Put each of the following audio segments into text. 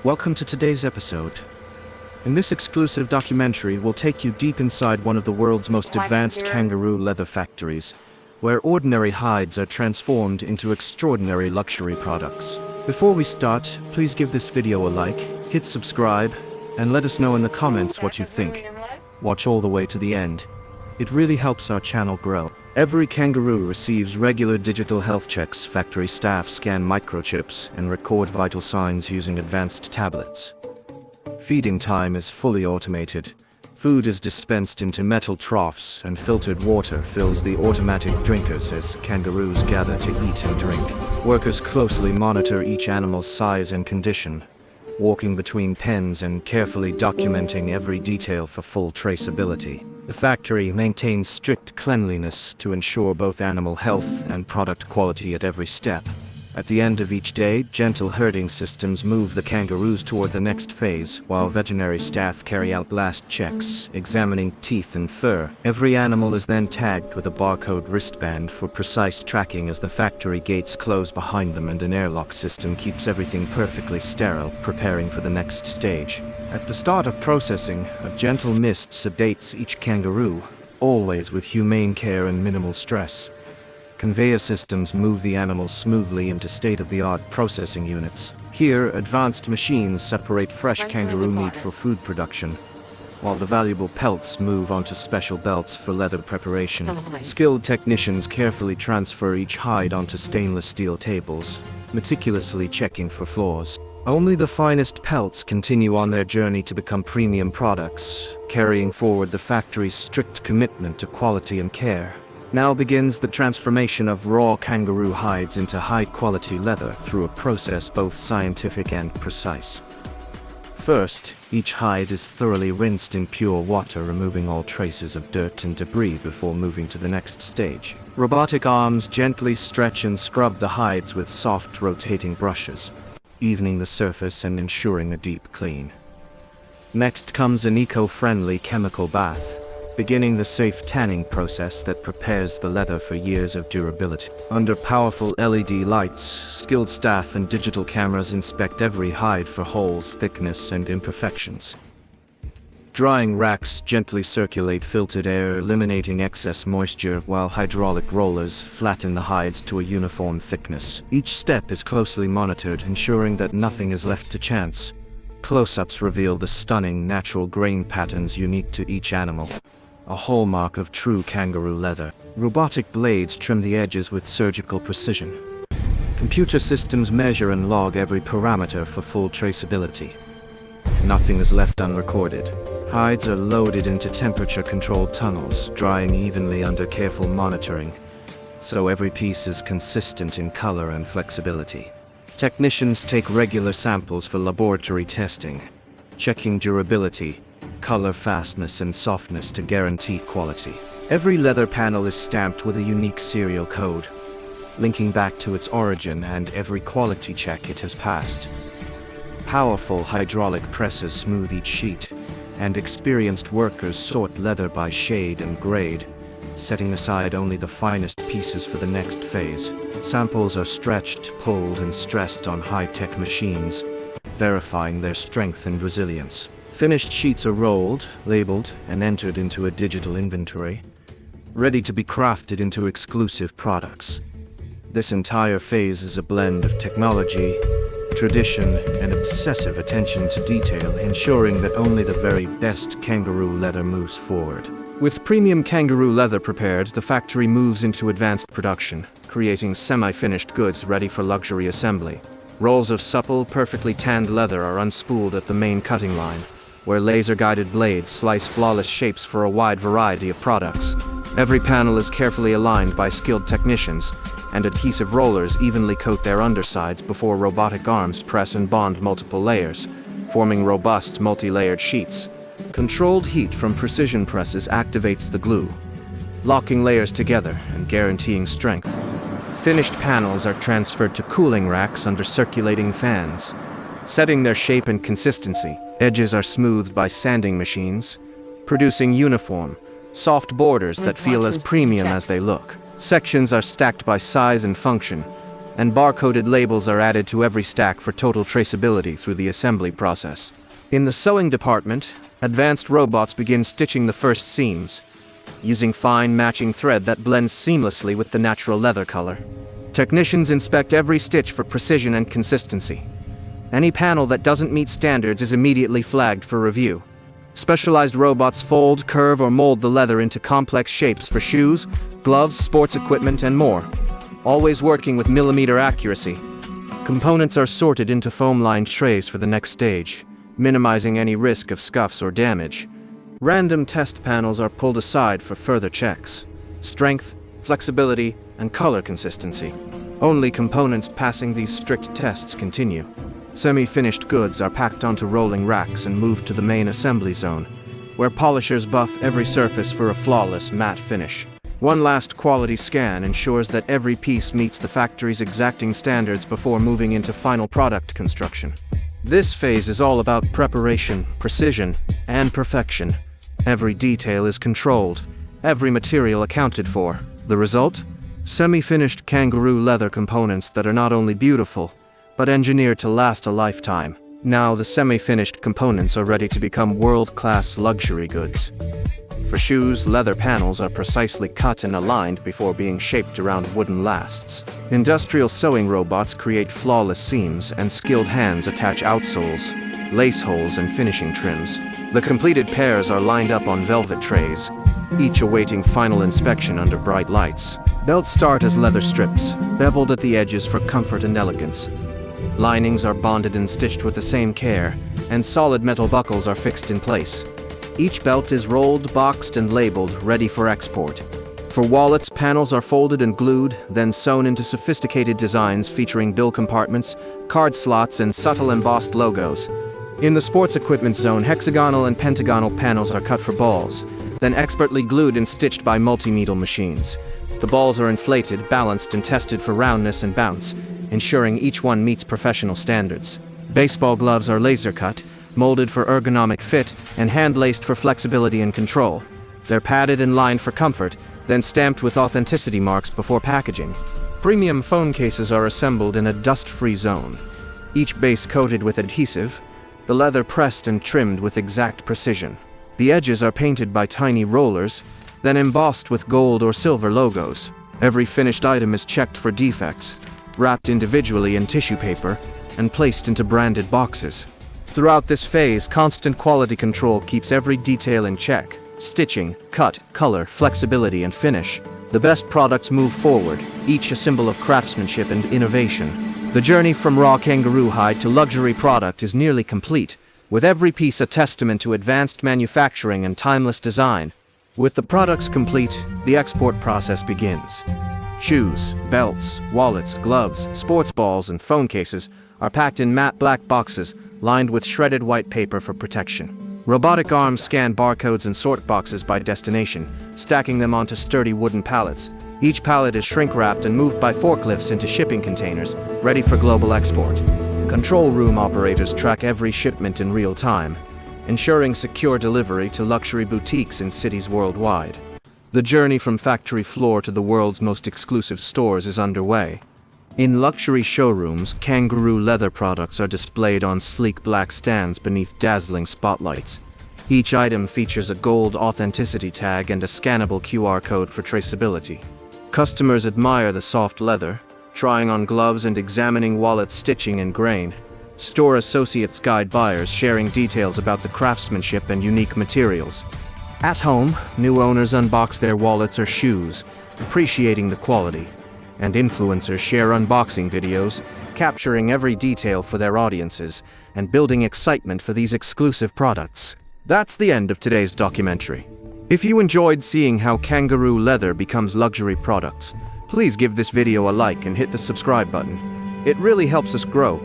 Welcome to today's episode. In this exclusive documentary, we'll take you deep inside one of the world's most advanced kangaroo leather factories, where ordinary hides are transformed into extraordinary luxury products. Before we start, please give this video a like, hit subscribe, and let us know in the comments what you think. Watch all the way to the end. It really helps our channel grow. Every kangaroo receives regular digital health checks. Factory staff scan microchips and record vital signs using advanced tablets. Feeding time is fully automated. Food is dispensed into metal troughs, and filtered water fills the automatic drinkers as kangaroos gather to eat and drink. Workers closely monitor each animal's size and condition, walking between pens and carefully documenting every detail for full traceability. The factory maintains strict cleanliness to ensure both animal health and product quality at every step. At the end of each day, gentle herding systems move the kangaroos toward the next phase, while veterinary staff carry out last checks, examining teeth and fur. Every animal is then tagged with a barcode wristband for precise tracking as the factory gates close behind them, and an airlock system keeps everything perfectly sterile, preparing for the next stage. At the start of processing, a gentle mist sedates each kangaroo, always with humane care and minimal stress. Conveyor systems move the animals smoothly into state-of-the-art processing units. Here, advanced machines separate fresh kangaroo meat for food production, while the valuable pelts move onto special belts for leather preparation. Skilled technicians carefully transfer each hide onto stainless steel tables, meticulously checking for flaws. Only the finest pelts continue on their journey to become premium products, carrying forward the factory's strict commitment to quality and care. Now begins the transformation of raw kangaroo hides into high-quality leather through a process both scientific and precise. First, each hide is thoroughly rinsed in pure water, removing all traces of dirt and debris before moving to the next stage. Robotic arms gently stretch and scrub the hides with soft rotating brushes, evening the surface and ensuring a deep clean. Next comes an eco-friendly chemical bath, beginning the safe tanning process that prepares the leather for years of durability. Under powerful LED lights, skilled staff and digital cameras inspect every hide for holes, thickness, and imperfections. Drying racks gently circulate filtered air, eliminating excess moisture, while hydraulic rollers flatten the hides to a uniform thickness. Each step is closely monitored, ensuring that nothing is left to chance. Close-ups reveal the stunning natural grain patterns unique to each animal, a hallmark of true kangaroo leather. Robotic blades trim the edges with surgical precision. Computer systems measure and log every parameter for full traceability. Nothing is left unrecorded. Hides are loaded into temperature-controlled tunnels, drying evenly under careful monitoring, so every piece is consistent in color and flexibility. Technicians take regular samples for laboratory testing, checking durability, color, fastness, and softness to guarantee quality. Every leather panel is stamped with a unique serial code, linking back to its origin and every quality check it has passed. Powerful hydraulic presses smooth each sheet, and experienced workers sort leather by shade and grade, setting aside only the finest pieces for the next phase. Samples are stretched, pulled, and stressed on high-tech machines, verifying their strength and resilience. Finished sheets are rolled, labeled, and entered into a digital inventory, ready to be crafted into exclusive products. This entire phase is a blend of technology, tradition, and obsessive attention to detail, ensuring that only the very best kangaroo leather moves forward. With premium kangaroo leather prepared, the factory moves into advanced production, creating semi-finished goods ready for luxury assembly. Rolls of supple, perfectly tanned leather are unspooled at the main cutting line, where laser-guided blades slice flawless shapes for a wide variety of products. Every panel is carefully aligned by skilled technicians, and adhesive rollers evenly coat their undersides before robotic arms press and bond multiple layers, forming robust multi-layered sheets. Controlled heat from precision presses activates the glue, locking layers together and guaranteeing strength. Finished panels are transferred to cooling racks under circulating fans, setting their shape and consistency. Edges are smoothed by sanding machines, producing uniform, soft borders that feel as premium as they look. Sections are stacked by size and function, and barcoded labels are added to every stack for total traceability through the assembly process. In the sewing department, advanced robots begin stitching the first seams, using fine matching thread that blends seamlessly with the natural leather color. Technicians inspect every stitch for precision and consistency. Any panel that doesn't meet standards is immediately flagged for review. Specialized robots fold, curve, or mold the leather into complex shapes for shoes, gloves, sports equipment, and more, always working with millimeter accuracy. Components are sorted into foam-lined trays for the next stage, minimizing any risk of scuffs or damage. Random test panels are pulled aside for further checks. Strength, flexibility, and color consistency. Only components passing these strict tests continue. Semi-finished goods are packed onto rolling racks and moved to the main assembly zone, where polishers buff every surface for a flawless matte finish. One last quality scan ensures that every piece meets the factory's exacting standards before moving into final product construction. This phase is all about preparation, precision, and perfection. Every detail is controlled, every material accounted for. The result? Semi-finished Kangaroo leather components that are not only beautiful, but engineered to last a lifetime. Now the semi-finished components are ready to become world-class luxury goods. For shoes, leather panels are precisely cut and aligned before being shaped around wooden lasts. Industrial sewing robots create flawless seams, and skilled hands attach outsoles, lace holes, and finishing trims. The completed pairs are lined up on velvet trays, each awaiting final inspection under bright lights. Belts start as leather strips, beveled at the edges for comfort and elegance. Linings are bonded and stitched with the same care, and solid metal buckles are fixed in place. Each belt is rolled, boxed, and labeled, ready for export. For wallets, panels are folded and glued, then sewn into sophisticated designs featuring bill compartments, card slots, and subtle embossed logos. In the sports equipment zone, hexagonal and pentagonal panels are cut for balls, then expertly glued and stitched by multi-needle machines. The balls are inflated, balanced, and tested for roundness and bounce, ensuring each one meets professional standards. Baseball gloves are laser-cut, molded for ergonomic fit, and hand-laced for flexibility and control. They're padded and lined for comfort, then stamped with authenticity marks before packaging. Premium phone cases are assembled in a dust-free zone, each base coated with adhesive, the leather pressed and trimmed with exact precision. The edges are painted by tiny rollers, then embossed with gold or silver logos. Every finished item is checked for defects, wrapped individually in tissue paper, and placed into branded boxes. Throughout this phase, constant quality control keeps every detail in check. Stitching, cut, color, flexibility, and finish. The best products move forward, each a symbol of craftsmanship and innovation. The journey from raw kangaroo hide to luxury product is nearly complete, with every piece a testament to advanced manufacturing and timeless design. With the products complete, the export process begins. Shoes, belts, wallets, gloves, sports balls, and phone cases are packed in matte black boxes lined with shredded white paper for protection. Robotic arms scan barcodes and sort boxes by destination, stacking them onto sturdy wooden pallets. Each pallet is shrink-wrapped and moved by forklifts into shipping containers, ready for global export. Control room operators track every shipment in real time, ensuring secure delivery to luxury boutiques in cities worldwide. The journey from factory floor to the world's most exclusive stores is underway. In luxury showrooms, Kangaroo leather products are displayed on sleek black stands beneath dazzling spotlights. Each item features a gold authenticity tag and a scannable QR code for traceability. Customers admire the soft leather, trying on gloves and examining wallet stitching and grain. Store associates guide buyers, sharing details about the craftsmanship and unique materials. At home, new owners unbox their wallets or shoes, appreciating the quality. And influencers share unboxing videos, capturing every detail for their audiences, and building excitement for these exclusive products. That's the end of today's documentary. If you enjoyed seeing how Kangaroo leather becomes luxury products, please give this video a like and hit the subscribe button. It really helps us grow.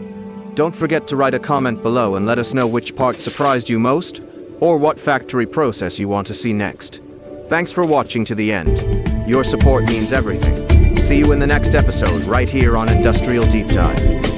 Don't forget to write a comment below and let us know which part surprised you most, or what factory process you want to see next. Thanks for watching to the end. Your support means everything. See you in the next episode right here on Industrial Deep Dive.